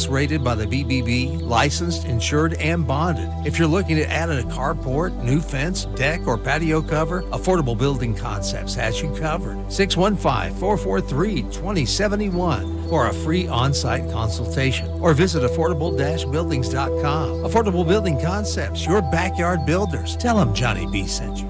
Rated by the BBB, licensed, insured, and bonded. If you're looking at adding a carport, new fence, deck, or patio cover, Affordable Building Concepts has you covered. 615-443-2071 for a free on-site consultation, or visit affordable-buildings.com. Affordable Building Concepts, your backyard builders. Tell them Johnny B sent you.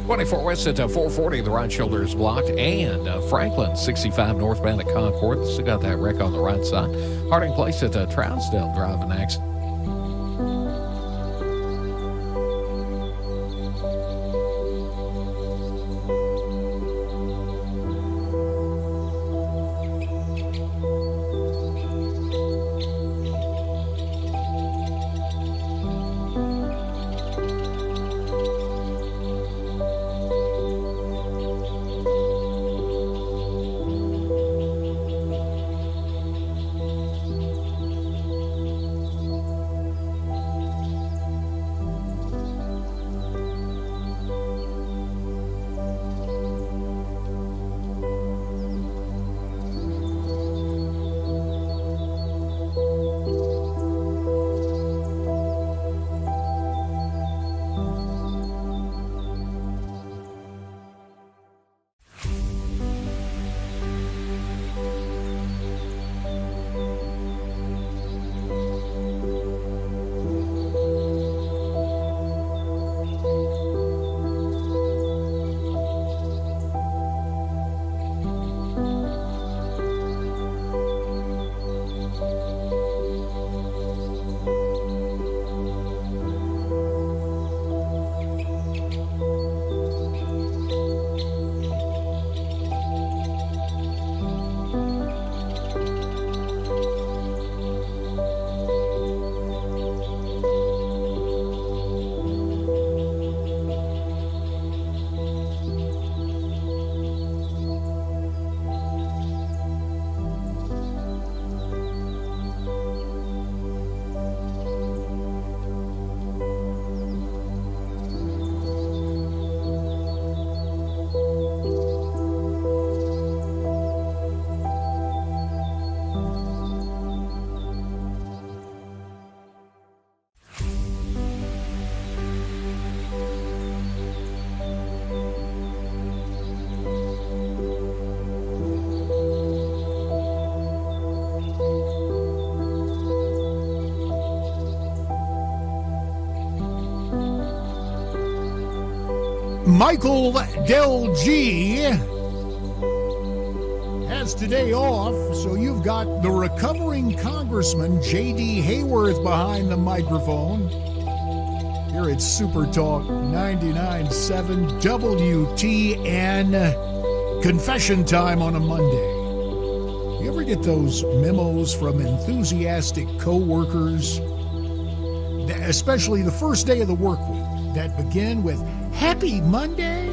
24 west at 440, the right shoulder is blocked, and Franklin 65 northbound at Concord. Still got that wreck on the right side. Harding Place at Trousdale Drive, an accident. Michael DelGiorno has today off, so you've got the recovering Congressman JD Hayrowth behind the microphone. Here at Super Talk 99.7 WTN. Confession time on a Monday. You ever get those memos from enthusiastic co-workers, especially the first day of the work week, that begin with Happy Monday?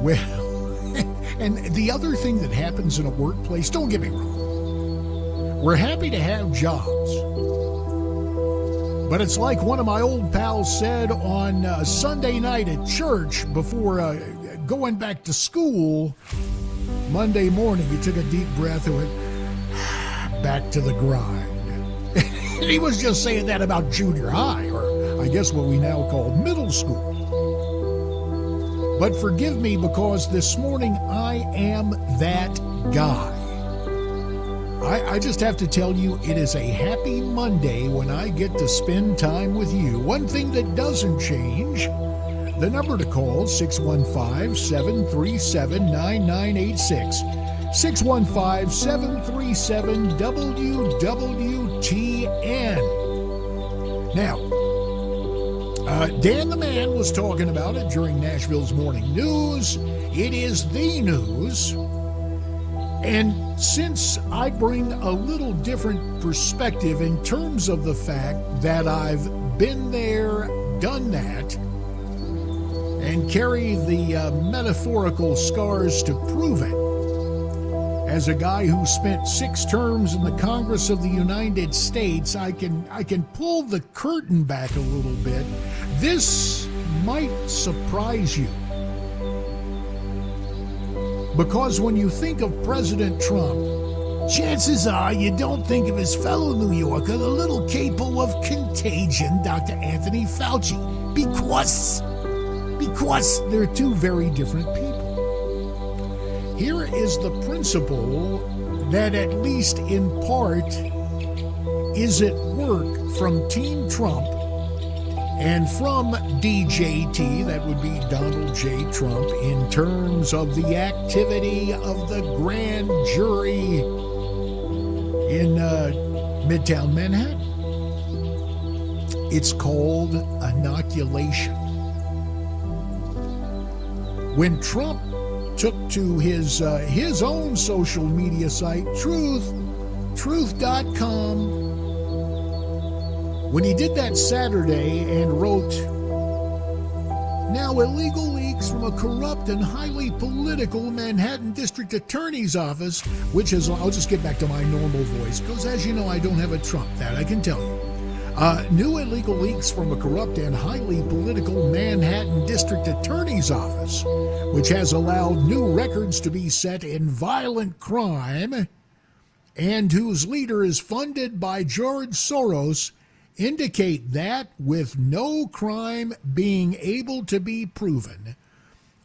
Well, and the other thing that happens in a workplace, don't get me wrong, we're happy to have jobs. But it's like one of my old pals said on Sunday night at church before going back to school. Monday morning, he took a deep breath and went, back to the grind. And he was just saying that about junior high, or I guess what we now call middle school. But forgive me, because this morning I am that guy. I just have to tell you, it is a happy Monday when I get to spend time with you. One thing that doesn't change, the number to call, 615-737-9986. 615-737-WWTN. Now, Dan the Man was talking about it during Nashville's Morning News. It is the news. And since I bring a little different perspective in terms of the fact that I've been there, done that, and carry the metaphorical scars to prove it, as a guy who spent 6 terms in the Congress of the United States, I can pull the curtain back a little bit. This might surprise you. Because when you think of President Trump, chances are you don't think of his fellow New Yorker, the little capo of contagion, Dr. Anthony Fauci, because they're two very different people. Here is the principle that, at least in part, is at work from Team Trump and from DJT, that would be Donald J. Trump, in terms of the activity of the grand jury in Midtown Manhattan. It's called inoculation. When Trump took to his own social media site, truth.com, when he did that Saturday and wrote, "Now illegal leaks from a corrupt and highly political Manhattan District Attorney's Office," which is, I'll just get back to my normal voice, because as you know, I don't have a Trump, that I can tell you. New illegal leaks from a corrupt and highly political Manhattan District Attorney's Office, which has allowed new records to be set in violent crime and whose leader is funded by George Soros, indicate that, with no crime being able to be proven,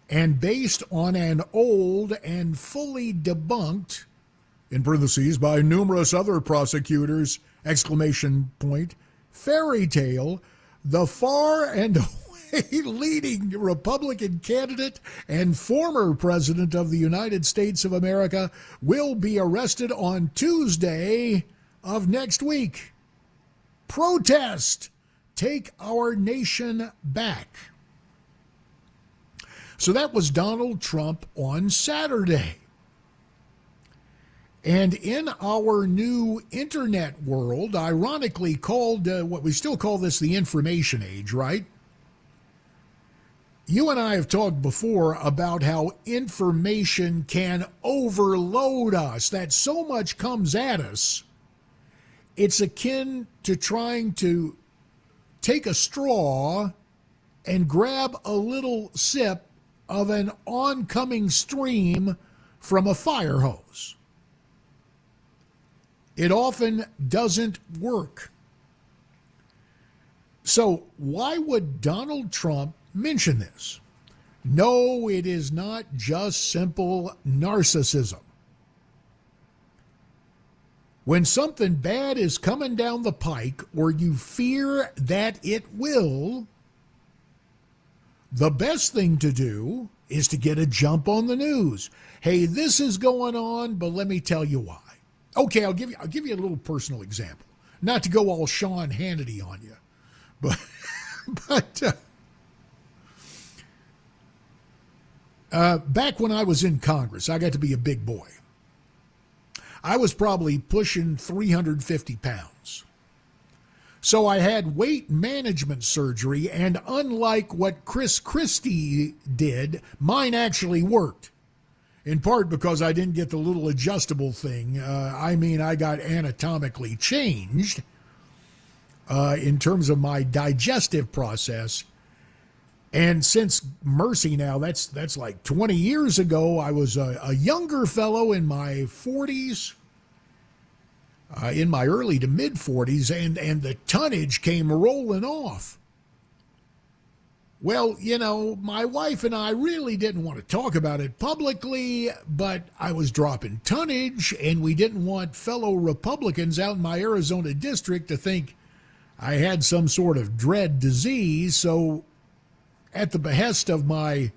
and based on an old and fully debunked, in parentheses, by numerous other prosecutors, exclamation point, fairy tale, the far and away leading Republican candidate and former president of the United States of America will be arrested on Tuesday of next week. Protest! Take our nation back. So that was Donald Trump on Saturday. And in our new internet world, ironically called, what we still call this the information age, right? You and I have talked before about how information can overload us, that so much comes at us. It's akin to trying to take a straw and grab a little sip of an oncoming stream from a fire hose. It often doesn't work. So why would Donald Trump mention this? No, it is not just simple narcissism. When something bad is coming down the pike, or you fear that it will, the best thing to do is to get a jump on the news. Hey, this is going on, but let me tell you why. Okay, I'll give you a little personal example. Not to go all Sean Hannity on you, but back when I was in Congress, I got to be a big boy. I was probably pushing 350 pounds. So I had weight management surgery, and unlike what Chris Christie did, mine actually worked. In part because I didn't get the little adjustable thing. I got anatomically changed in terms of my digestive process. And since mercy now, that's like 20 years ago, I was a younger fellow in my 40s, in my early to mid 40s, and the tonnage came rolling off. Well, you know, my wife and I really didn't want to talk about it publicly, but I was dropping tonnage, and we didn't want fellow Republicans out in my Arizona district to think I had some sort of dread disease. So at the behest of my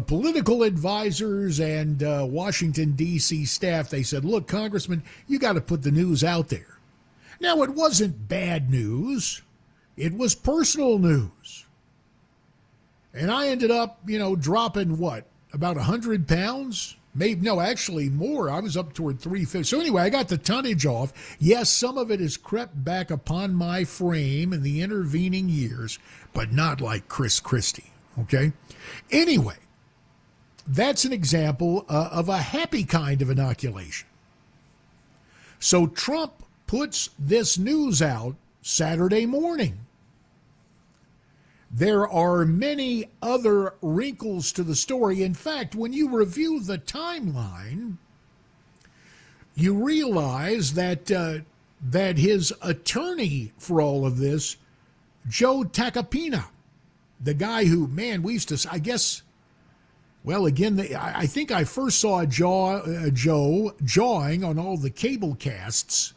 political advisors and Washington, D.C. staff, they said, look, Congressman, you got to put the news out there. Now, it wasn't bad news. It was personal news. And I ended up, dropping what, about 100 pounds? Maybe, no, actually more. I was up toward 350. So anyway, I got the tonnage off. Yes, some of it has crept back upon my frame in the intervening years, but not like Chris Christie, okay? Anyway, that's an example of a happy kind of inoculation. So Trump puts this news out Saturday morning. There are many other wrinkles to the story. In fact, when you review the timeline, you realize that that his attorney for all of this, Joe Tacopina, the guy who, man, we used to, I guess, well, again, I think I first saw Joe jawing on all the cable casts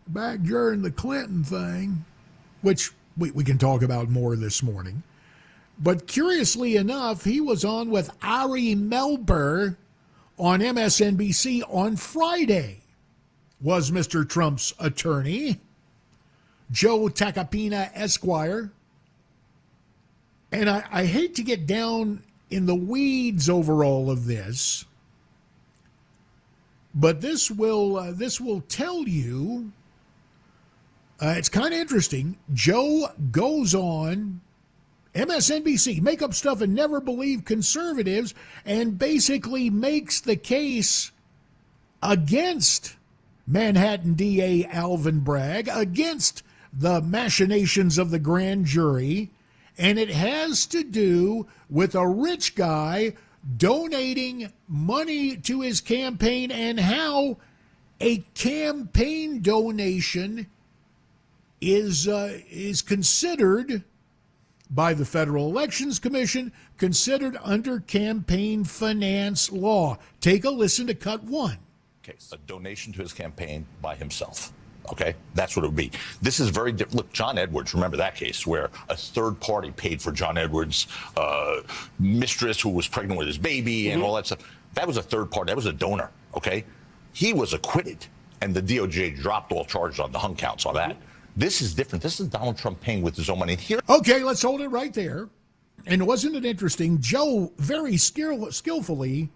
back during the Clinton thing, which we can talk about more this morning. But curiously enough, he was on with Ari Melber on MSNBC on Friday, was Mr. Trump's attorney, Joe Tacopina Esquire. And I hate to get down in the weeds over all of this, but this will tell you, it's kind of interesting. Joe goes on MSNBC, make up stuff and never believe conservatives, and basically makes the case against Manhattan DA Alvin Bragg, against the machinations of the grand jury, and it has to do with a rich guy donating money to his campaign and how a campaign donation is considered by the Federal Elections Commission, considered under campaign finance law. Take a listen to cut one. Case a donation to his campaign by himself. Okay, that's what it would be. This is very different. Look, John Edwards, remember that case where a third party paid for John Edwards' mistress who was pregnant with his baby and all that stuff. That was a third party. That was a donor. Okay, he was acquitted, and the DOJ dropped all charges on the hung counts on that. This is different. This is Donald Trump paying with his own money. Here. Okay, let's hold it right there. And wasn't it interesting? Joe very skillfully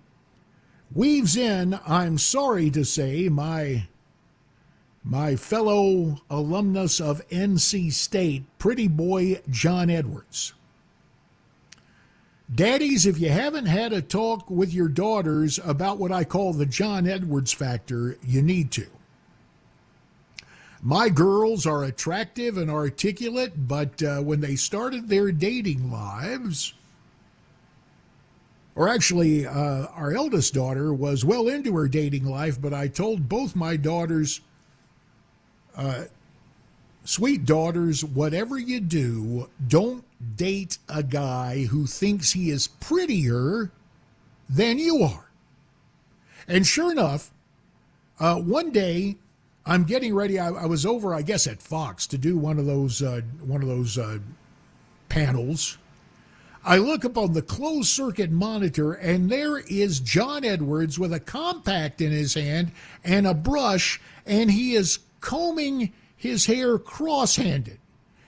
weaves in, I'm sorry to say, my fellow alumnus of NC State, pretty boy John Edwards. Daddies, if you haven't had a talk with your daughters about what I call the John Edwards factor, you need to. My girls are attractive and articulate, but when they started their dating lives, or actually our eldest daughter was well into her dating life, but I told both my daughters, sweet daughters, whatever you do, don't date a guy who thinks he is prettier than you are. And sure enough, one day I'm getting ready. I was over, I guess, at Fox to do one of those panels. I look up on the closed circuit monitor, and there is John Edwards with a compact in his hand and a brush, and he is combing his hair cross-handed.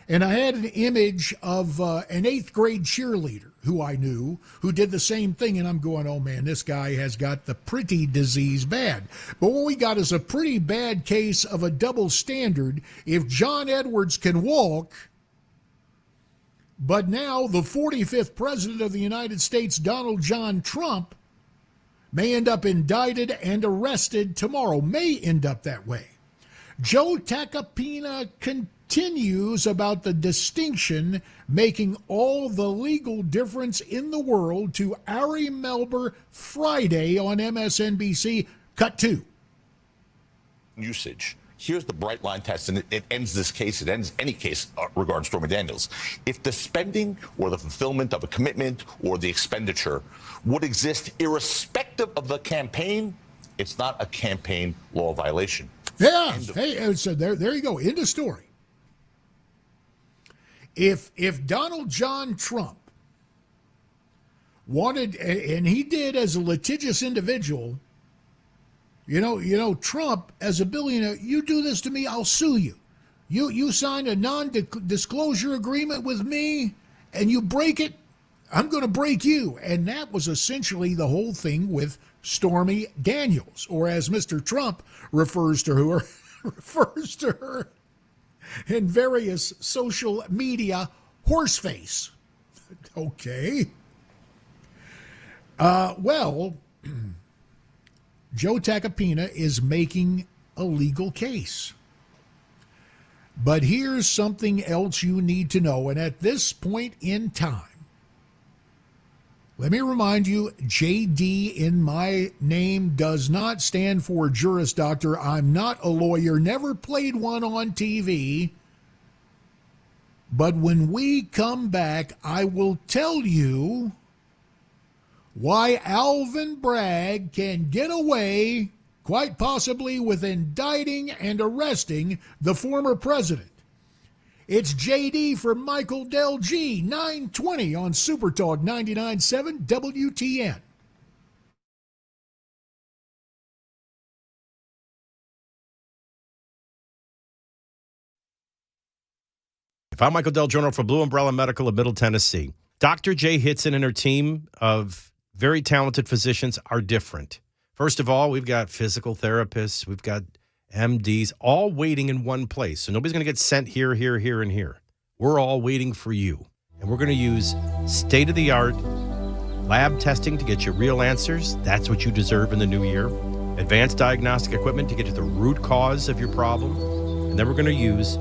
And I had an image of an 8th grade cheerleader who I knew who did the same thing, and I'm going, oh man, this guy has got the pretty disease bad. But what we got is a pretty bad case of a double standard. If John Edwards can walk, but now the 45th president of the United States, Donald John Trump, may end up indicted and arrested tomorrow, may end up that way. Joe Tacopina continues about the distinction making all the legal difference in the world to Ari Melber Friday on MSNBC. Cut 2. Usage. Here's the bright line test, and it ends this case. It ends any case regarding Stormy Daniels. If the spending or the fulfillment of a commitment or the expenditure would exist irrespective of the campaign, it's not a campaign law violation. Yeah. Hey, so there you go. End of story. If Donald John Trump wanted, and he did as a litigious individual, you know, Trump as a billionaire, you do this to me, I'll sue you. You signed a non-disclosure agreement with me, and you break it, I'm going to break you. And that was essentially the whole thing with Stormy Daniels, or as Mr. Trump refers to her in various social media, horseface. Okay. Well, Joe Tacopina is making a legal case. But here's something else you need to know. And at this point in time, let me remind you, JD in my name does not stand for Juris Doctor. I'm not a lawyer, never played one on TV. But when we come back, I will tell you why Alvin Bragg can get away, quite possibly, with indicting and arresting the former president. It's JD for Michael DelG, 920 on Super Talk 99.7 WTN. I'm Michael DelGiorno for Blue Umbrella Medical of Middle Tennessee. Dr. Jay Hitson and her team of very talented physicians are different. First of all, we've got physical therapists, we've got MDs, all waiting in one place. So nobody's going to get sent here, here, here, and here. We're all waiting for you. And we're going to use state-of-the-art lab testing to get you real answers. That's what you deserve in the new year. Advanced diagnostic equipment to get to the root cause of your problem. And then we're going to use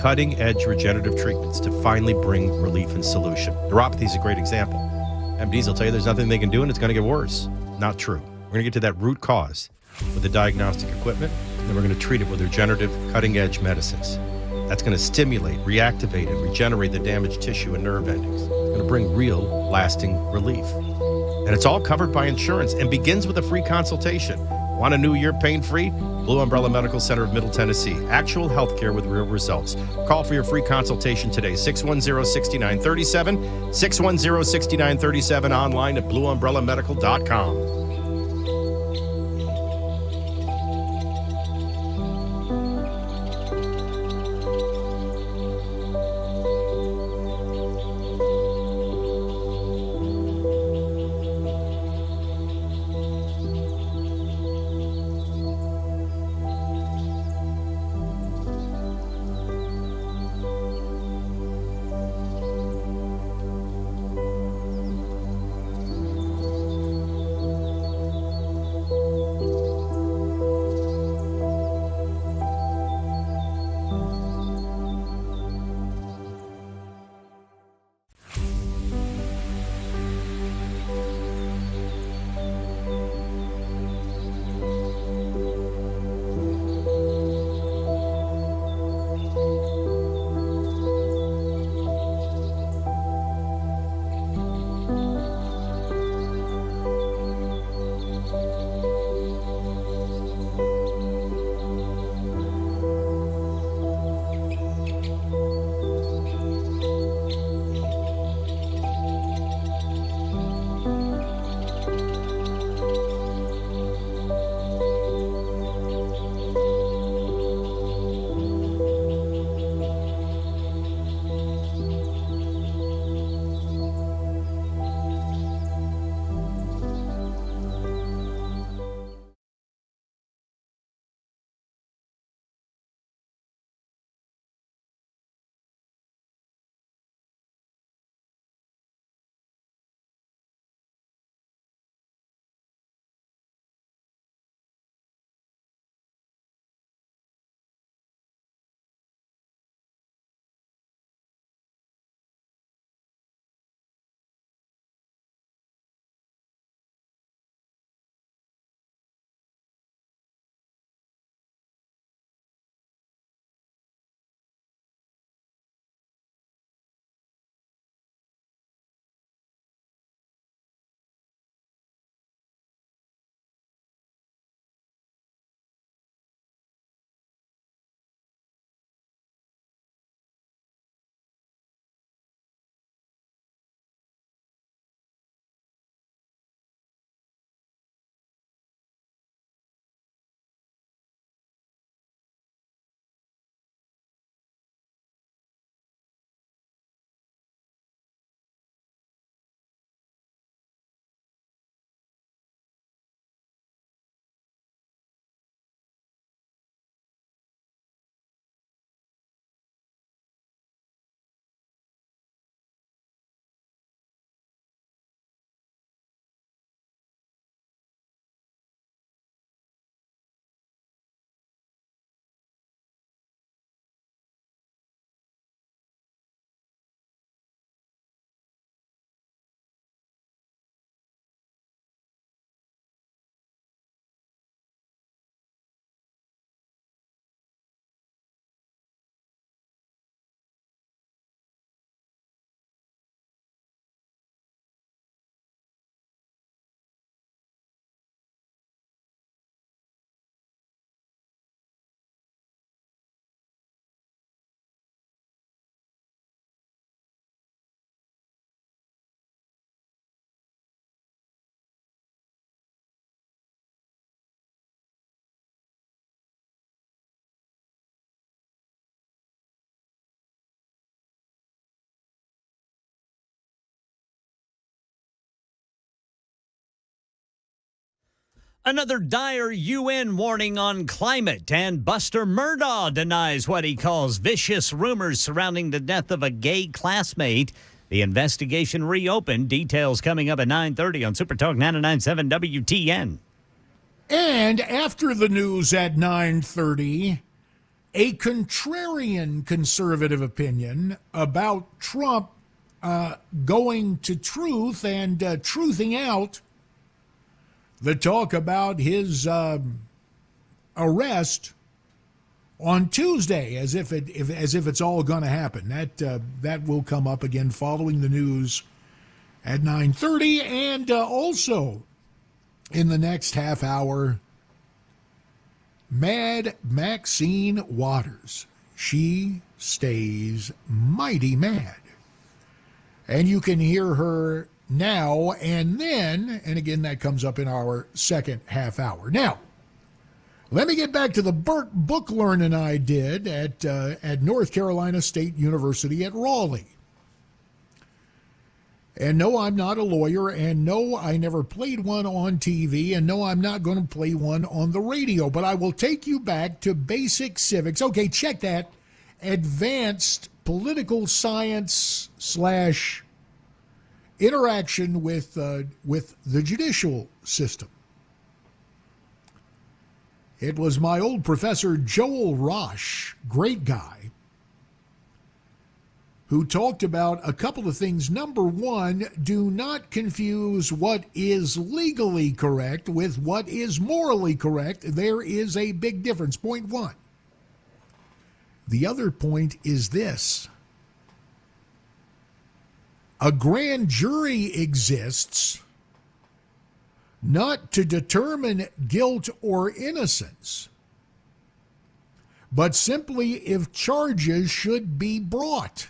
cutting-edge regenerative treatments to finally bring relief and solution. Neuropathy is a great example. MDs will tell you there's nothing they can do and it's going to get worse. Not true. We're going to get to that root cause with the diagnostic equipment, and then we're going to treat it with regenerative cutting-edge medicines. That's going to stimulate, reactivate, and regenerate the damaged tissue and nerve endings. It's going to bring real, lasting relief. And it's all covered by insurance and begins with a free consultation. Want a new year pain-free? Blue Umbrella Medical Center of Middle Tennessee. Actual health care with real results. Call for your free consultation today, 610-6937, 610-6937, online at bluumbrettamedical.com. Another dire UN warning on climate, and Buster Murdaugh denies what he calls vicious rumors surrounding the death of a gay classmate. The investigation reopened. Details coming up at 9:30 on Super Talk 99.7 WTN. And after the news at 9:30, a contrarian conservative opinion about Trump going to truth and truthing out the talk about his arrest on Tuesday, as if it's all going to happen. That will come up again following the news at 9:30, and also in the next half hour, Mad Maxine Waters. She stays mighty mad, and you can hear her now and then, and again, that comes up in our second half hour. Now, let me get back to the book learning I did at North Carolina State University at Raleigh. And no, I'm not a lawyer, and no, I never played one on TV, and no, I'm not going to play one on the radio, but I will take you back to basic civics. Okay, check that. Advanced political science / interaction with the judicial system. It was my old professor, Joel Rosh, great guy, who talked about a couple of things. Number one, do not confuse what is legally correct with what is morally correct. There is a big difference. Point one. The other point is this. A grand jury exists not to determine guilt or innocence, but simply if charges should be brought.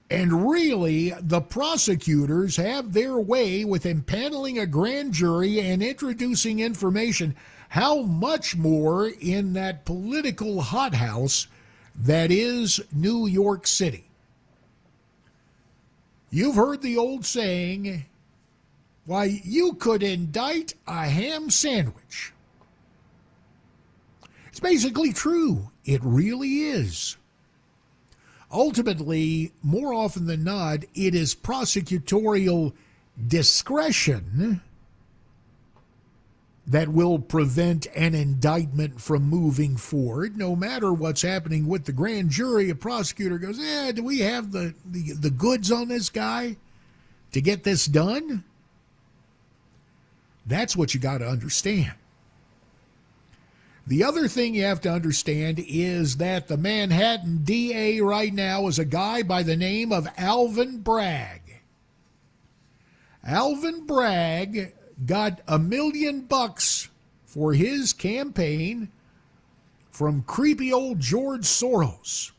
And really, the prosecutors have their way with impaneling a grand jury and introducing information. How much more in that political hothouse that is New York City? You've heard the old saying, why, you could indict a ham sandwich. It's basically true. It really is. Ultimately, more often than not, it is prosecutorial discretion that will prevent an indictment from moving forward. No matter what's happening with the grand jury, a prosecutor goes, do we have the goods on this guy to get this done? That's what you got to understand. The other thing you have to understand is that the Manhattan DA right now is a guy by the name of Alvin Bragg. Alvin Bragg got $1 million for his campaign from creepy old George Soros.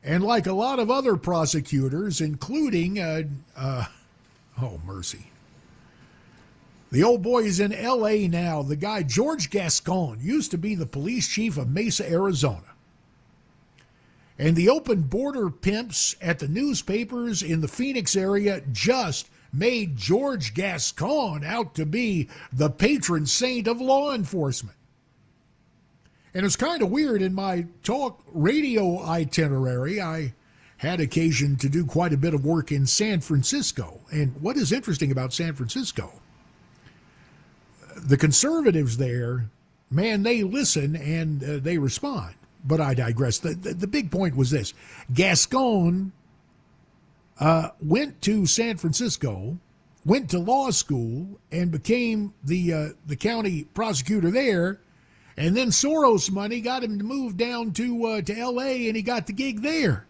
And like a lot of other prosecutors, including, oh, mercy. The old boy is in L.A. now. The guy, George Gascon, used to be the police chief of Mesa, Arizona. And the open border pimps at the newspapers in the Phoenix area just made George Gascon out to be the patron saint of law enforcement. And it's kind of weird. In my talk radio itinerary, I had occasion to do quite a bit of work in San Francisco. And what is interesting about San Francisco, the conservatives there, man, they listen and they respond. But I digress. The big point was this. Gascon went to San Francisco, went to law school, and became the county prosecutor there. And then Soros money got him to move down to L.A., and he got the gig there.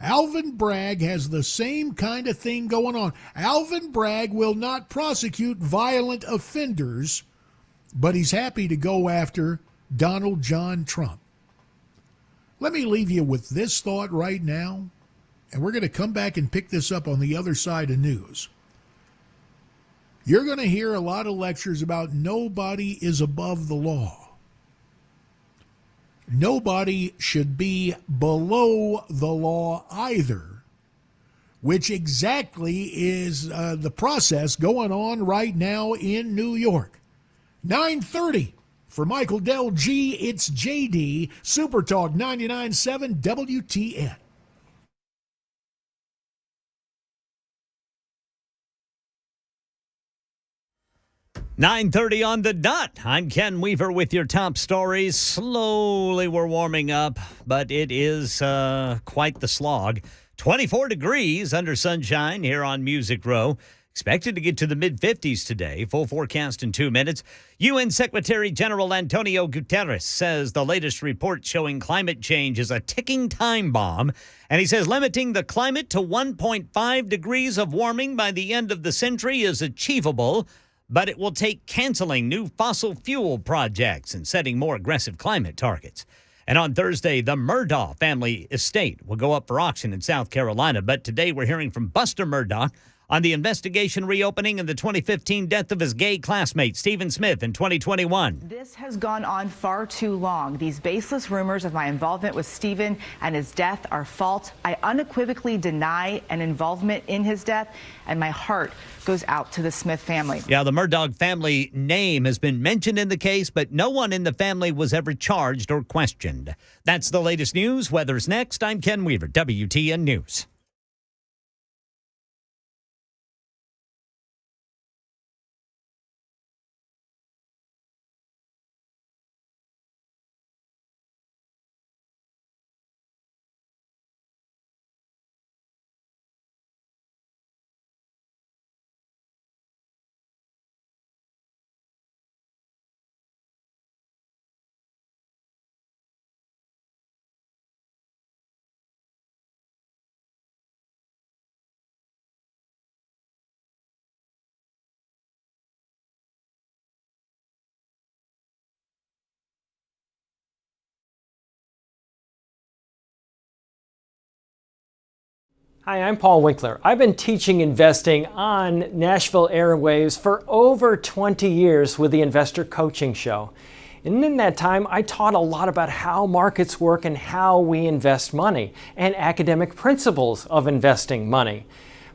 Alvin Bragg has the same kind of thing going on. Alvin Bragg will not prosecute violent offenders, but he's happy to go after Donald John Trump. Let me leave you with this thought right now, and we're going to come back and pick this up on the other side of news. You're going to hear a lot of lectures about nobody is above the law. Nobody should be below the law either, which exactly is the process going on right now in New York. 9:30 for Michael DelG, it's JD, Super Talk 99.7 WTN. "9:30 on the dot. I'm Ken Weaver with your top stories. Slowly we're warming up, but it is quite the slog. 24 degrees under sunshine here on Music Row. Expected to get to the mid-50s today. Full forecast in 2 minutes. UN Secretary General Antonio Guterres says the latest report showing climate change is a ticking time bomb. And he says limiting the climate to 1.5 degrees of warming by the end of the century is achievable, but it will take canceling new fossil fuel projects and setting more aggressive climate targets. And on Thursday, the Murdaugh family estate will go up for auction in South Carolina. But today we're hearing from Buster Murdaugh on the investigation reopening in the 2015 death of his gay classmate, Stephen Smith, in 2021. This has gone on far too long. These baseless rumors of my involvement with Stephen and his death are false. I unequivocally deny an involvement in his death, and my heart goes out to the Smith family. Yeah, the Murdaugh family name has been mentioned in the case, but no one in the family was ever charged or questioned. That's the latest news. Weather's next. I'm Ken Weaver, WTN News. Hi, I'm Paul Winkler. I've been teaching investing on Nashville airwaves for over 20 years with the Investor Coaching Show. And in that time, I taught a lot about how markets work and how we invest money and academic principles of investing money.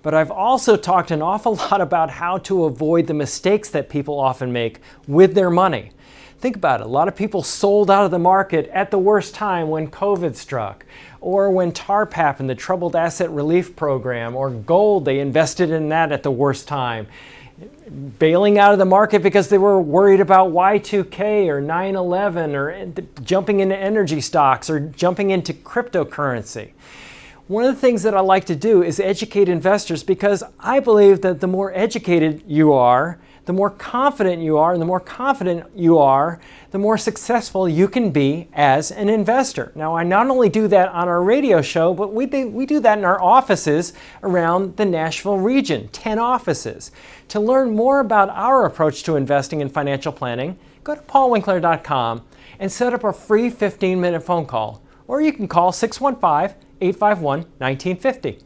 But I've also talked an awful lot about how to avoid the mistakes that people often make with their money. Think about it. A lot of people sold out of the market at the worst time when COVID struck, or when TARP happened, the Troubled Asset Relief Program, or gold, they invested in that at the worst time. Bailing out of the market because they were worried about Y2K or 9/11 or jumping into energy stocks or jumping into cryptocurrency. One of the things that I like to do is educate investors because I believe that the more educated you are, the more confident you are, and the more confident you are, the more successful you can be as an investor. Now, I not only do that on our radio show, but we do that in our offices around the Nashville region, 10 offices. To learn more about our approach to investing and financial planning, go to paulwinkler.com and set up a free 15-minute phone call. Or you can call 615-851-1950.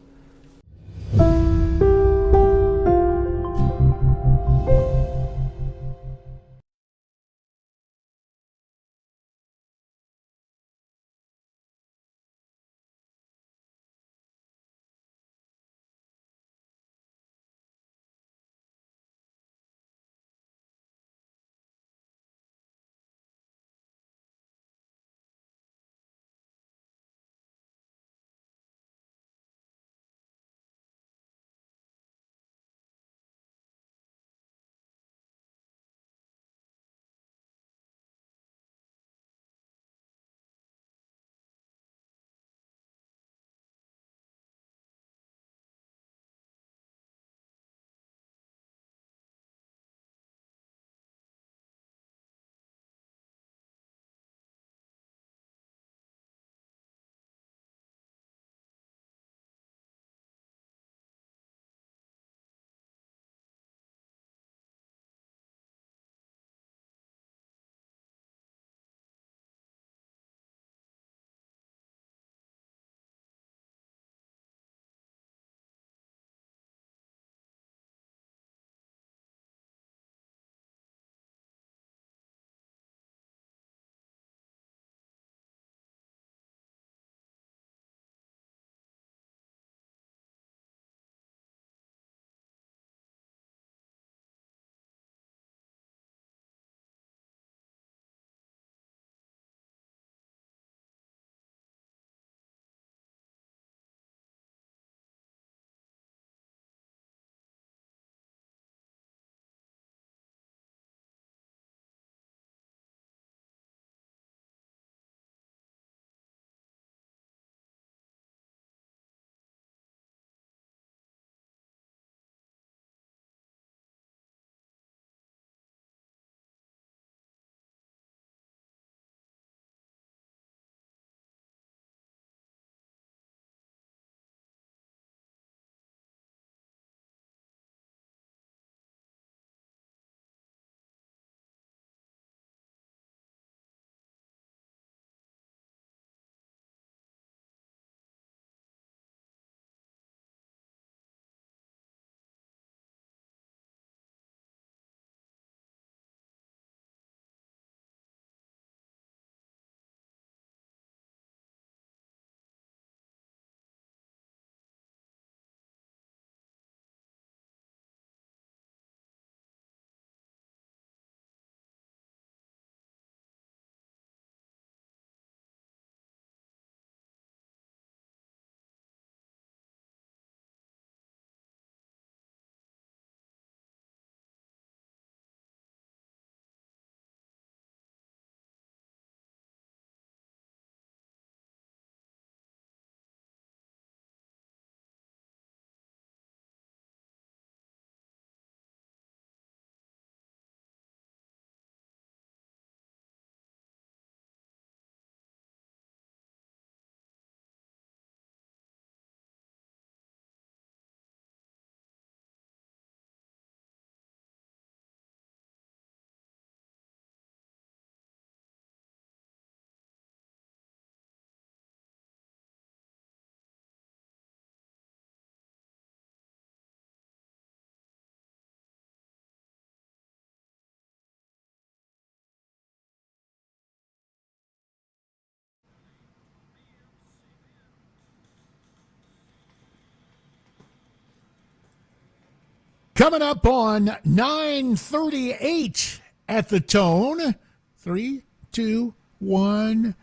Coming up on 9:38 at the Tone. 3, 2, 1.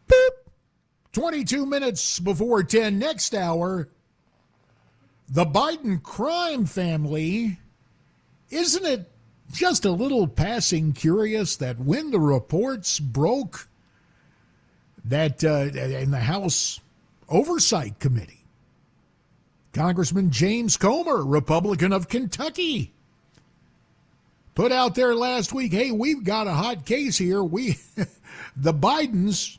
Boop. 22 minutes before 10 next hour. The Biden crime family. Isn't it just a little passing curious that when the reports broke that in the House Oversight Committee, Congressman James Comer, Republican of Kentucky, put out there last week, hey, we've got a hot case here. The Bidens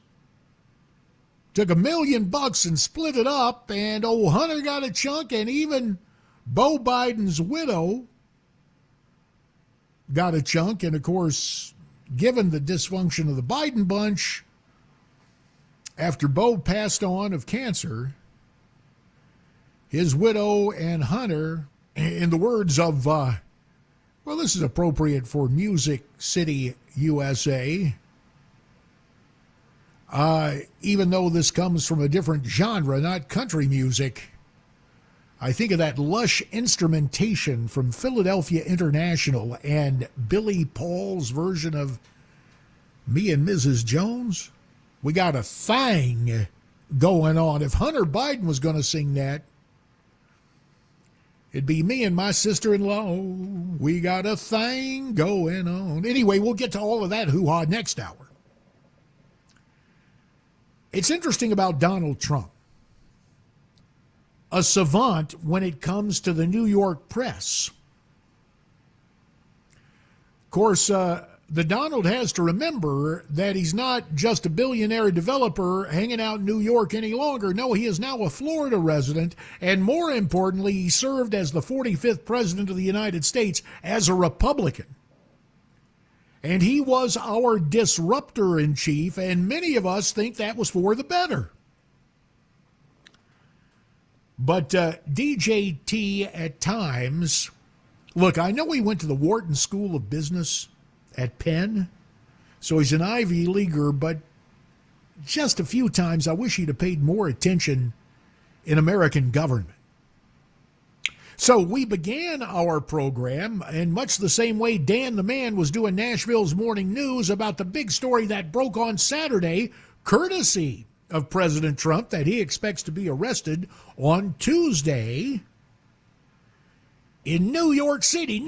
took $1 million and split it up, and old Hunter got a chunk, and even Beau Biden's widow got a chunk. And, of course, given the dysfunction of the Biden bunch, after Beau passed on of cancer, his widow and Hunter, in the words of, well, this is appropriate for Music City, USA, even though this comes from a different genre, not country music, I think of that lush instrumentation from Philadelphia International and Billy Paul's version of Me and Mrs. Jones. We got a thing going on. If Hunter Biden was going to sing that, it'd be me and my sister-in-law. We got a thing going on. Anyway, we'll get to all of that hoo-ha next hour. It's interesting about Donald Trump. A savant when it comes to the New York press. Of course, the Donald has to remember that he's not just a billionaire developer hanging out in New York any longer. No, he is now a Florida resident, and more importantly, he served as the 45th president of the United States as a Republican. And he was our disruptor in chief, and many of us think that was for the better. But DJT at times, look, I know he went to the Wharton School of Business at Penn, so he's an Ivy Leaguer, but just a few times I wish he'd have paid more attention in American government. So we began our program in much the same way Dan the Man was doing Nashville's Morning News about the big story that broke on Saturday, courtesy of President Trump, that he expects to be arrested on Tuesday in New York City,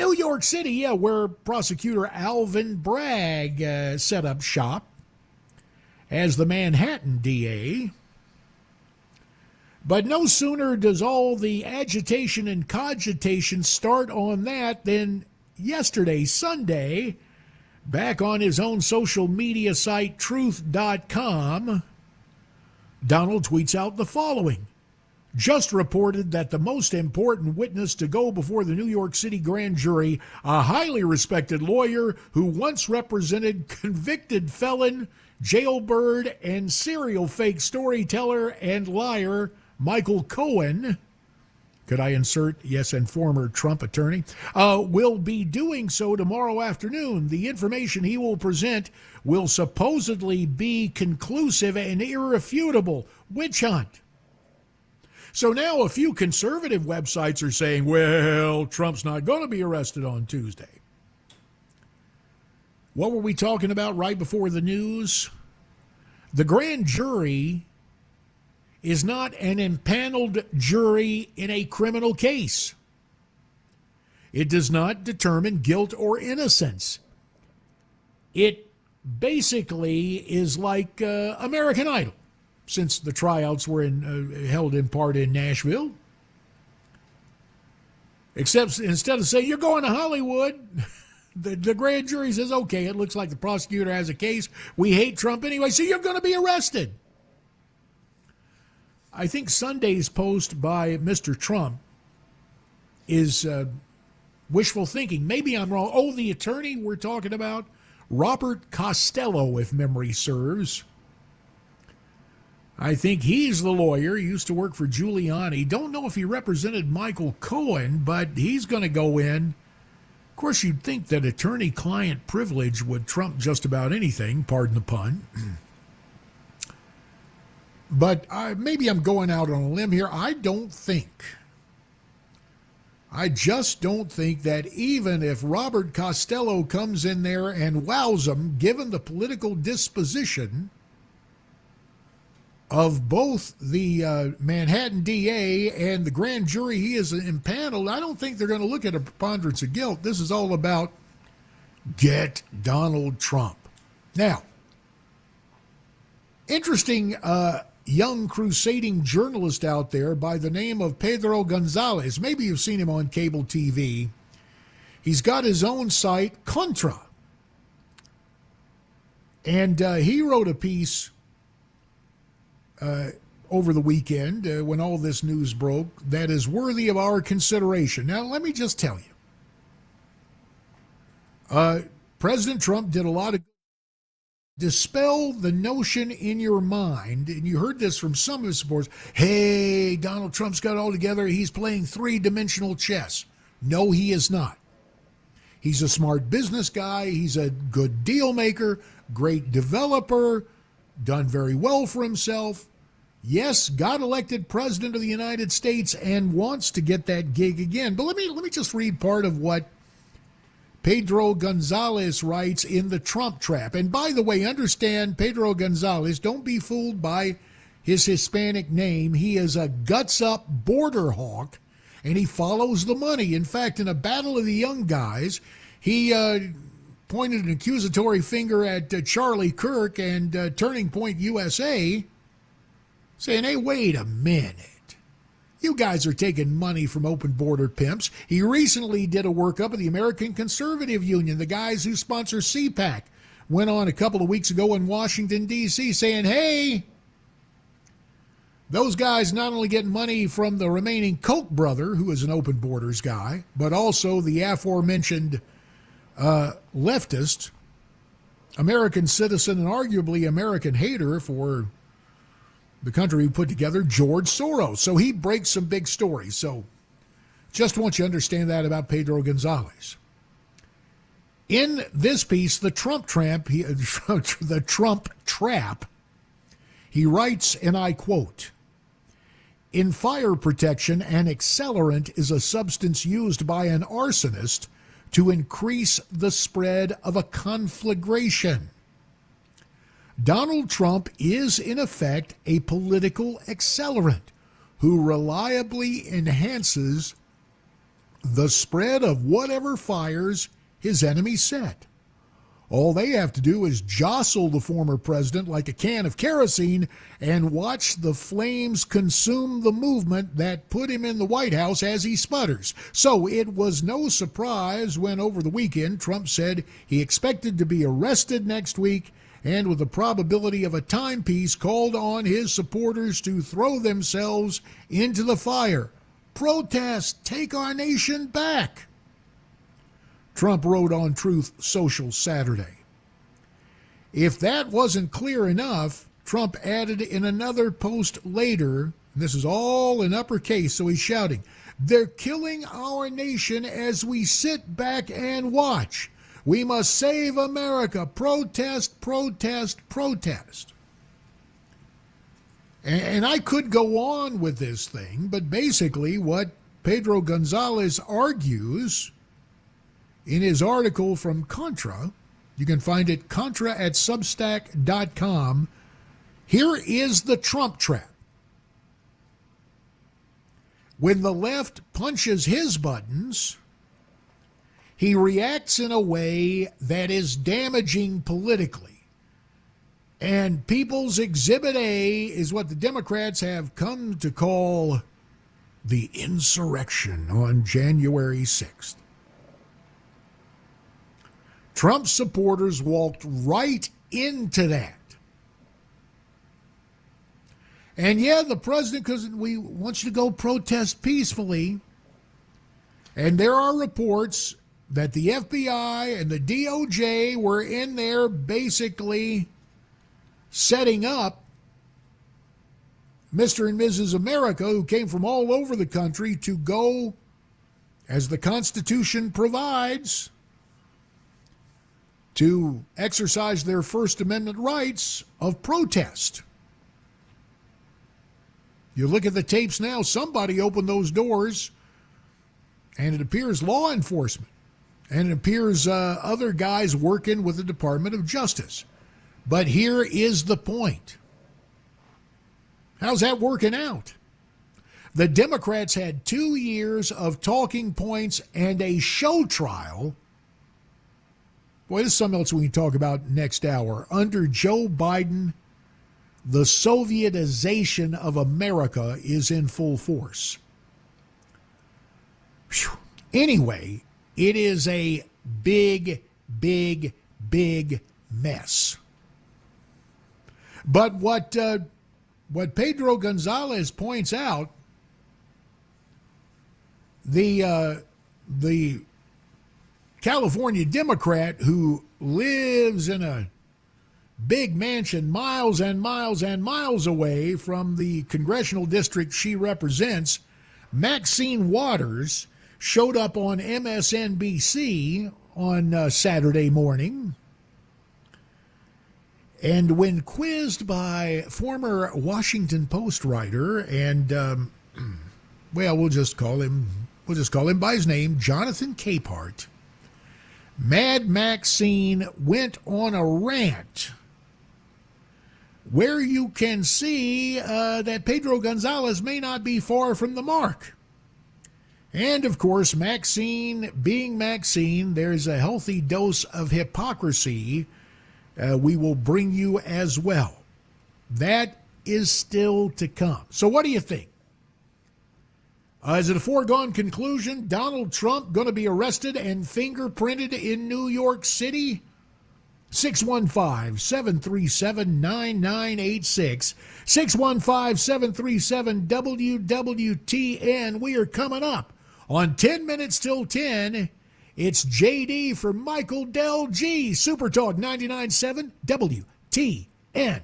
yeah, where prosecutor Alvin Bragg set up shop as the Manhattan DA. But no sooner does all the agitation and cogitation start on that than yesterday, Sunday, back on his own social media site, truth.com, Donald tweets out the following. Just reported that the most important witness to go before the New York City grand jury, a highly respected lawyer who once represented convicted felon, jailbird, and serial fake storyteller and liar Michael Cohen, could I insert, yes, and former Trump attorney, will be doing so tomorrow afternoon. The information he will present will supposedly be conclusive and irrefutable. Witch hunt. So now a few conservative websites are saying, well, Trump's not going to be arrested on Tuesday. What were we talking about right before the news? The grand jury is not an empaneled jury in a criminal case. It does not determine guilt or innocence. It basically is like American Idol, since the tryouts were held in part in Nashville. Except instead of saying, you're going to Hollywood, the grand jury says, okay, it looks like the prosecutor has a case. We hate Trump anyway, so you're going to be arrested. I think Sunday's post by Mr. Trump is wishful thinking. Maybe I'm wrong. Oh, the attorney we're talking about, Robert Costello, if memory serves. I think he's the lawyer. He used to work for Giuliani. Don't know if he represented Michael Cohen, but he's going to go in. Of course, you'd think that attorney-client privilege would trump just about anything, pardon the pun. But maybe I'm going out on a limb here. I don't think I just don't think that even if Robert Costello comes in there and wows them, given the political disposition of both the Manhattan DA and the grand jury he is impaneled, I don't think they're going to look at a preponderance of guilt. This is all about get Donald Trump. Now, interesting young crusading journalist out there by the name of Pedro Gonzalez. Maybe you've seen him on cable TV. He's got his own site, Contra. And he wrote a piece over the weekend when all this news broke that is worthy of our consideration. Now, let me just tell you. President Trump did a lot of dispel the notion in your mind, and you heard this from some of his supporters, hey, Donald Trump's got it all together, he's playing three-dimensional chess. No, he is not. He's a smart business guy, he's a good deal maker, great developer, done very well for himself. Yes, got elected president of the United States and wants to get that gig again. But let me just read part of what Pedro Gonzalez writes in The Trump Trap. And by the way, understand Pedro Gonzalez, don't be fooled by his Hispanic name. He is a guts-up border hawk, and he follows the money. In fact, in a battle of the young guys, he pointed an accusatory finger at Charlie Kirk and Turning Point USA, saying, hey, wait a minute. You guys are taking money from open border pimps. He recently did a workup of the American Conservative Union, the guys who sponsor CPAC, went on a couple of weeks ago in Washington, D.C., saying, hey, those guys not only get money from the remaining Koch brother, who is an open borders guy, but also the aforementioned leftist, American citizen, and arguably American hater for the country we put together, George Soros. So he breaks some big stories. So just want you to understand that about Pedro Gonzalez. In this piece, The Trump Trap, he writes, and I quote, in fire protection, an accelerant is a substance used by an arsonist to increase the spread of a conflagration. Donald Trump is, in effect, a political accelerant who reliably enhances the spread of whatever fires his enemies set. All they have to do is jostle the former president like a can of kerosene and watch the flames consume the movement that put him in the White House as he sputters. So it was no surprise when over the weekend Trump said he expected to be arrested next week, and with the probability of a timepiece, called on his supporters to throw themselves into the fire. Protest, take our nation back, Trump wrote on Truth Social Saturday. If that wasn't clear enough, Trump added in another post later, and this is all in uppercase, so he's shouting, they're killing our nation as we sit back and watch. We must save America. Protest, protest, protest. And I could go on with this thing, but basically what Pedro Gonzalez argues in his article from Contra, you can find it contra@substack.com, here is the Trump trap. When the left punches his buttons, he reacts in a way that is damaging politically. And People's Exhibit A is what the Democrats have come to call the insurrection on January 6th. Trump supporters walked right into that. And yeah, the president, because we want you to go protest peacefully. And there are reports that the FBI and the DOJ were in there basically setting up Mr. and Mrs. America, who came from all over the country, to go, as the Constitution provides, to exercise their First Amendment rights of protest. You look at the tapes now, somebody opened those doors and it appears law enforcement, and it appears other guys working with the Department of Justice. But here is the point. How's that working out? The Democrats had 2 years of talking points and a show trial. Boy, this is something else we can talk about next hour. Under Joe Biden, the Sovietization of America is in full force. Whew. Anyway, it is a big, big, big mess. But what Pedro Gonzalez points out, the California Democrat who lives in a big mansion miles and miles and miles away from the congressional district she represents, Maxine Waters, showed up on MSNBC on Saturday morning. And when quizzed by former Washington Post writer and, we'll just call him by his name, Jonathan Capehart, Mad Maxine went on a rant where you can see that Pedro Gonzalez may not be far from the mark. And, of course, Maxine being Maxine, there's a healthy dose of hypocrisy we will bring you as well. That is still to come. So what do you think? Is it a foregone conclusion? Donald Trump going to be arrested and fingerprinted in New York City? 615-737-9986. 615-737-WWTN. We are coming up on 10 minutes till 10. It's JD for Michael DelG. Super Talk 99.7 WTN.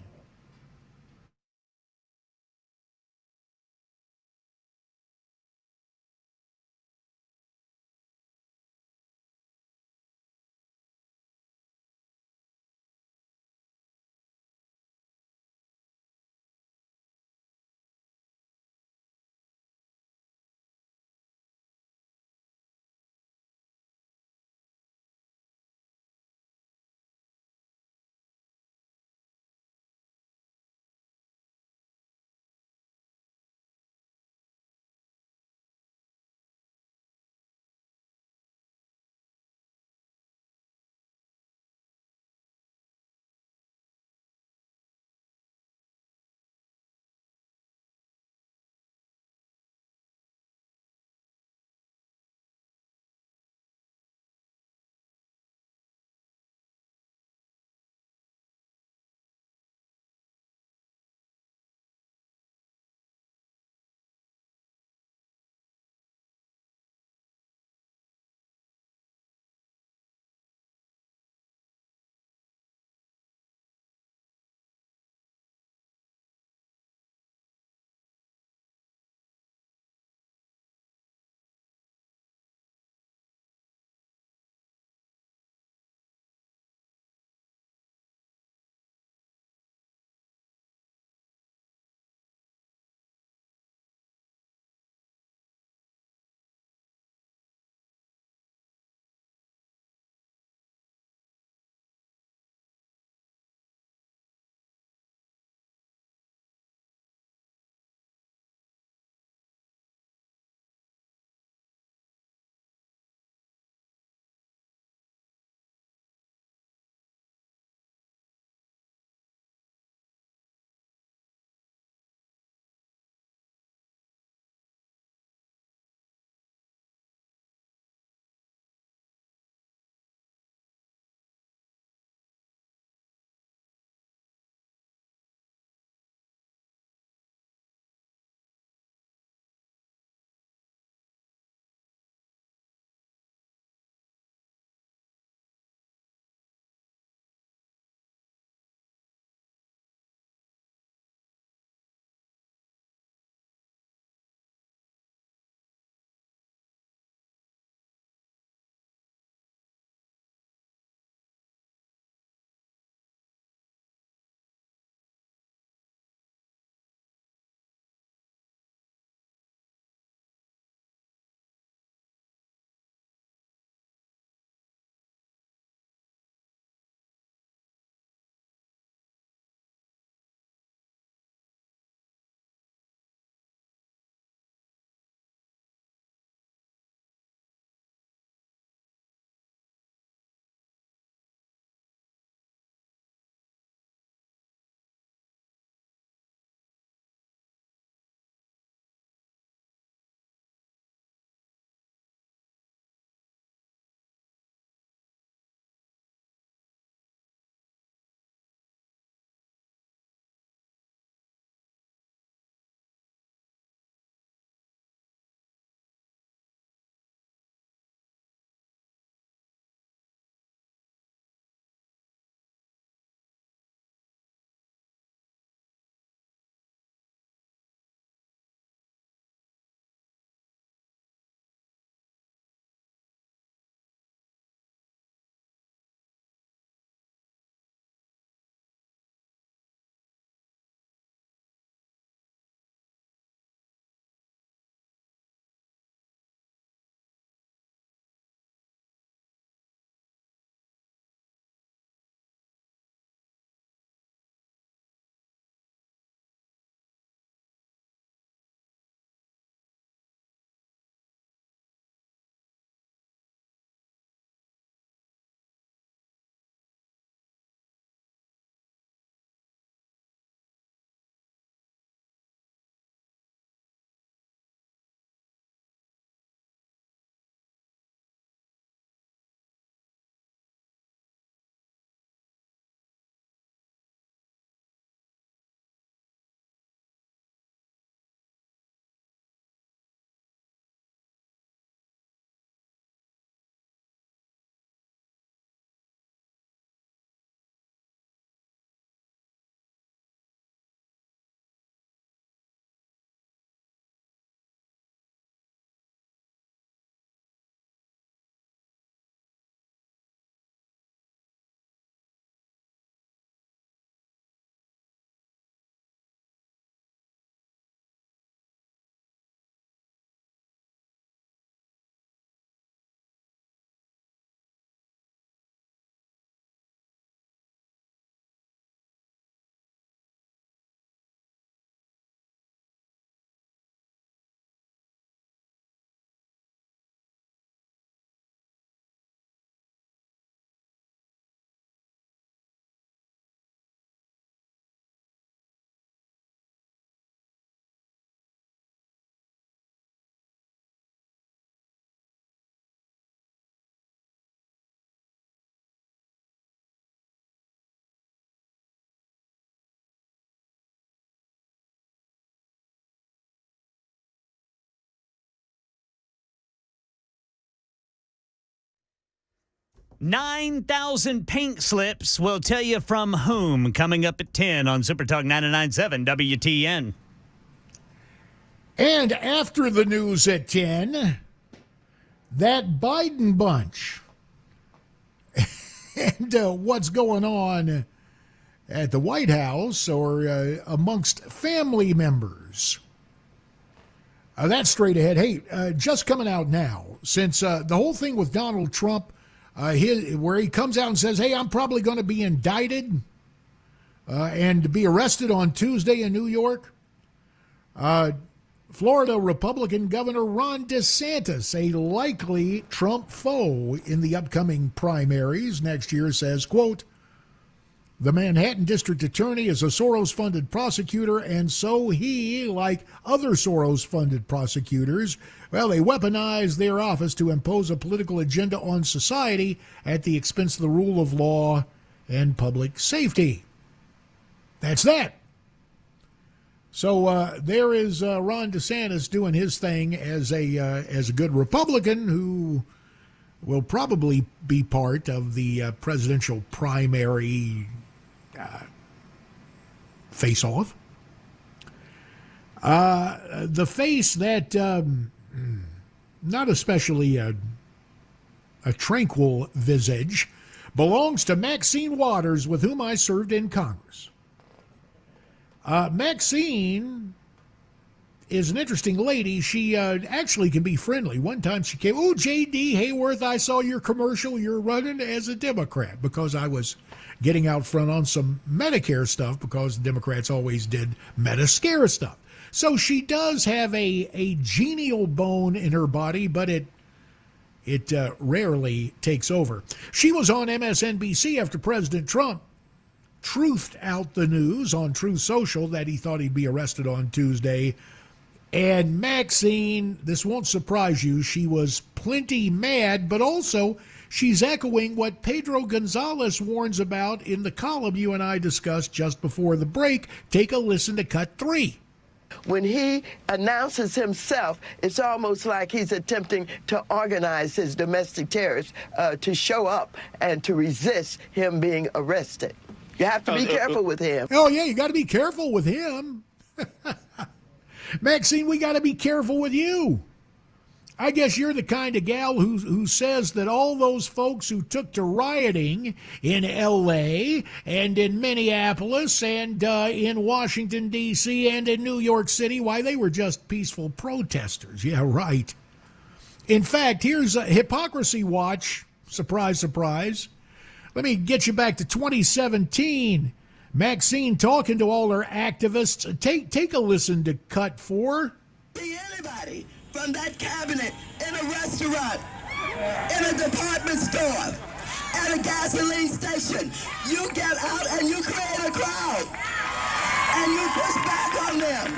9,000 pink slips will tell you from whom coming up at 10 on Super Talk 99.7 WTN. And after the news at 10, that Biden bunch and what's going on at the White House or amongst family members. That's straight ahead. Hey, just coming out now, since the whole thing with Donald Trump, where he comes out and says, hey, I'm probably going to be indicted and be arrested on Tuesday in New York. Florida Republican Governor Ron DeSantis, a likely Trump foe in the upcoming primaries next year, says, quote, the Manhattan District Attorney is a Soros-funded prosecutor, and so he, like other Soros-funded prosecutors, well, they weaponize their office to impose a political agenda on society at the expense of the rule of law and public safety. That's that. So there is Ron DeSantis doing his thing as a good Republican who will probably be part of the presidential primary face-off. The face that not especially a tranquil visage belongs to Maxine Waters, with whom I served in Congress. Maxine is an interesting lady. She actually can be friendly. One time she came, oh, JD Hayrowth, I saw your commercial. You're running as a Democrat, because I was getting out front on some Medicare stuff, because the Democrats always did Medicare stuff. So she does have a genial bone in her body, but it rarely takes over. She was on MSNBC after President Trump truthed out the news on Truth Social that he thought he'd be arrested on Tuesday. And Maxine, this won't surprise you, she was plenty mad, but also she's echoing what Pedro Gonzalez warns about in the column you and I discussed just before the break. Take a listen to cut 3. When he announces himself, it's almost like he's attempting to organize his domestic terrorists to show up and to resist him being arrested. You have to be careful with him. Oh, yeah, you got to be careful with him. Maxine, we got to be careful with you. I guess you're the kind of gal who says that all those folks who took to rioting in L.A. and in Minneapolis and in Washington, D.C. and in New York City, why, they were just peaceful protesters. Yeah, right. In fact, here's a Hypocrisy Watch. Surprise, surprise. Let me get you back to 2017. Maxine talking to all her activists. Take a listen to cut 4. Be anybody from that cabinet, in a restaurant, in a department store, at a gasoline station. You get out and you create a crowd, and you push back on them,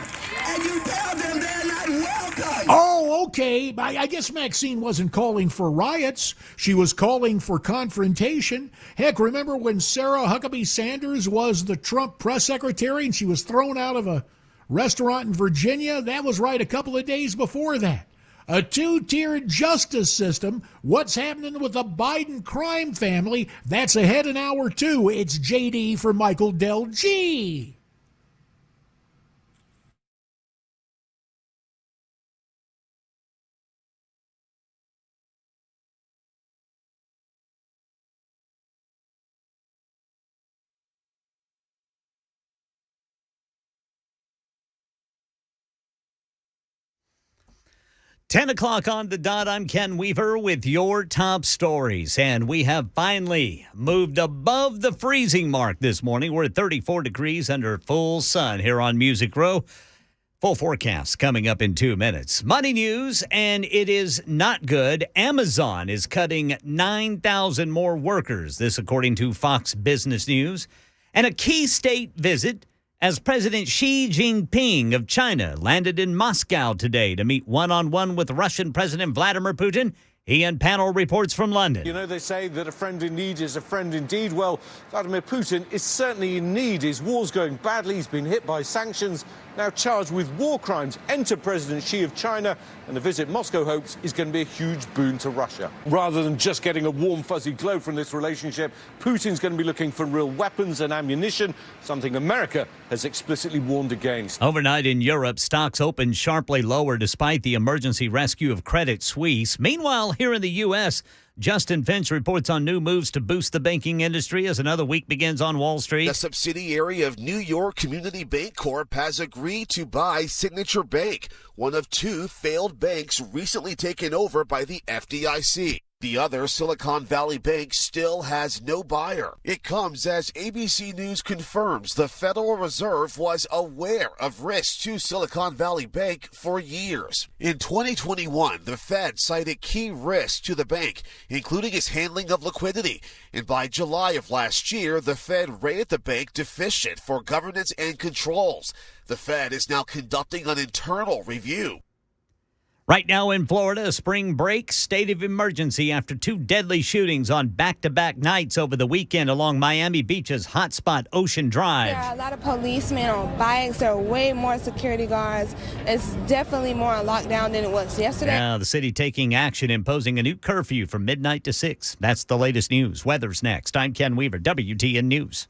and you tell them they're not welcome. Oh, okay. I guess Maxine wasn't calling for riots. She was calling for confrontation. Heck, remember when Sarah Huckabee Sanders was the Trump press secretary and she was thrown out of a restaurant in Virginia? That was right a couple of days before that. A two-tiered justice system. What's happening with the Biden crime family? That's ahead in hour 2. It's JD for Michael DelGiorno. Ten o'clock on the dot. I'm Ken Weaver with your top stories. And we have finally moved above the freezing mark this morning. We're at 34 degrees under full sun here on Music Row. Full forecast coming up in 2 minutes. Money news, and it is not good. Amazon is cutting 9,000 more workers. This according to Fox Business News. And a key state visit as President Xi Jinping of China landed in Moscow today to meet one-on-one with Russian President Vladimir Putin. He and panel reports from London. You know, they say that a friend in need is a friend indeed. Well, Vladimir Putin is certainly in need. His war's going badly. He's been hit by sanctions, now charged with war crimes. Enter President Xi of China, and the visit Moscow hopes is going to be a huge boon to Russia. Rather than just getting a warm, fuzzy glow from this relationship, Putin's going to be looking for real weapons and ammunition, something America has explicitly warned against. Overnight in Europe, stocks opened sharply lower despite the emergency rescue of Credit Suisse. Meanwhile, here in the U.S., Justin Finch reports on new moves to boost the banking industry as another week begins on Wall Street. The subsidiary of New York Community Bank Corp has agreed to buy Signature Bank, one of two failed banks recently taken over by the FDIC. The other, Silicon Valley Bank, still has no buyer. It comes as ABC News confirms the Federal Reserve was aware of risks to Silicon Valley Bank for years. In 2021, the Fed cited key risks to the bank, including its handling of liquidity. And by July of last year, the Fed rated the bank deficient for governance and controls. The Fed is now conducting an internal review. Right now in Florida, a spring break state of emergency after two deadly shootings on back-to-back nights over the weekend along Miami Beach's hotspot Ocean Drive. There are a lot of policemen on bikes. There are way more security guards. It's definitely more on lockdown than it was yesterday. Now the city taking action, imposing a new curfew from midnight to 6. That's the latest news. Weather's next. I'm Ken Weaver, WTN News.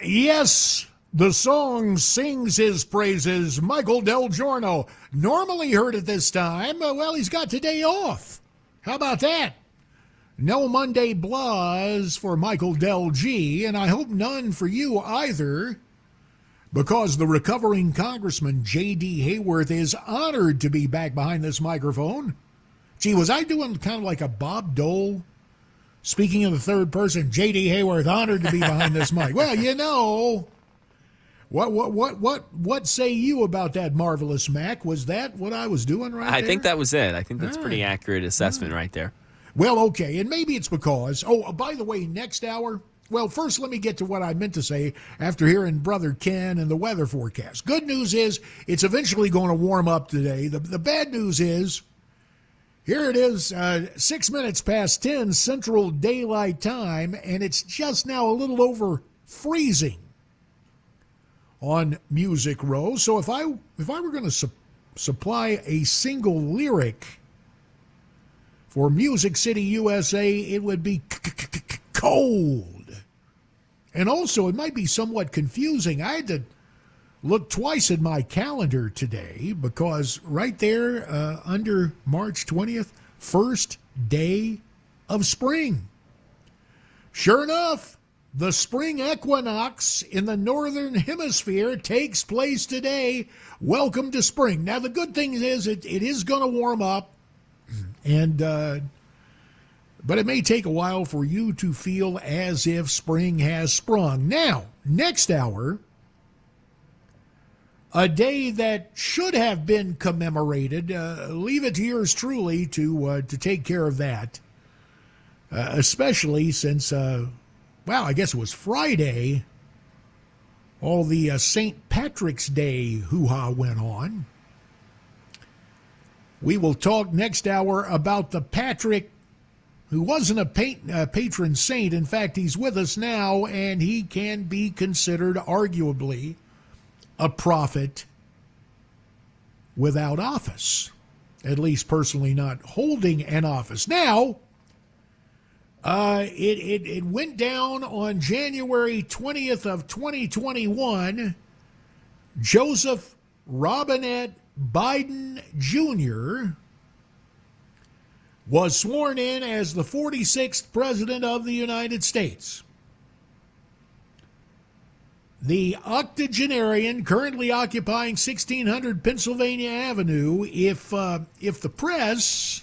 Yes, the song sings his praises. Michael DelGiorno, normally heard at this time. Well, he's got today off. How about that? No Monday blahs for Michael DelG, and I hope none for you either, because the recovering Congressman JD Hayrowth is honored to be back behind this microphone. Gee, was I doing kind of like a Bob Dole Speaking of the third person, JD Hayrowth, honored to be behind this mic. Well, you know, what say you about that marvelous Mac? Was that what I was doing right there? I think that was it. I think that's a pretty accurate assessment right there. Well, okay, and maybe it's because, by the way, next hour, well, first let me get to what I meant to say after hearing Brother Ken and the weather forecast. Good news is it's eventually going to warm up today. The bad news is, here it is, 6 minutes past 10 Central Daylight Time, and it's just now a little over freezing on Music Row. So if I were going to supply a single lyric for Music City, USA, it would be cold. And also, it might be somewhat confusing. I had to look twice at my calendar today because right there under March 20th, first day of spring. Sure enough, the spring equinox in the northern hemisphere takes place today. Welcome to spring. Now, the good thing is it is going to warm up, and but it may take a while for you to feel as if spring has sprung. Now, next hour, a day that should have been commemorated. Leave it to yours truly to take care of that, especially since, I guess it was Friday, all the St. Patrick's Day hoo-ha went on. We will talk next hour about the Patrick who wasn't a patron saint. In fact, he's with us now, and he can be considered arguably a prophet without office, at least personally not holding an office. Now, it went down on January 20th of 2021. Joseph Robinette Biden Jr. was sworn in as the 46th President of the United States. The octogenarian currently occupying 1600 Pennsylvania Avenue, if the press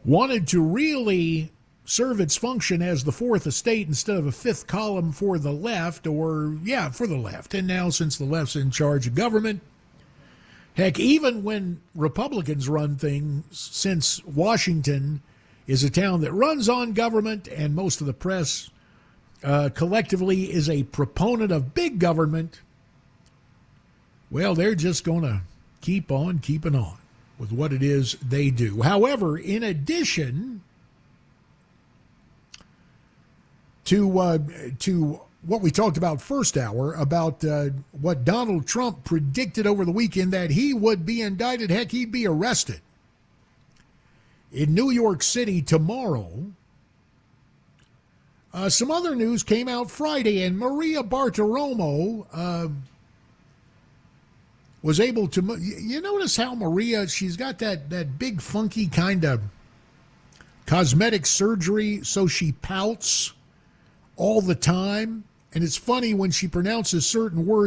wanted to really serve its function as the fourth estate instead of a fifth column for the left, for the left, and now since the left's in charge of government, heck, even when Republicans run things, since Washington is a town that runs on government and most of the press collectively is a proponent of big government, well, they're just going to keep on keeping on with what it is they do. However, in addition to what we talked about first hour, about what Donald Trump predicted over the weekend, that he would be indicted, heck, he'd be arrested in New York City tomorrow. Some other news came out Friday, and Maria Bartiromo was able to... You notice how Maria, she's got that big funky kind of cosmetic surgery, so she pouts all the time. And it's funny when she pronounces certain words,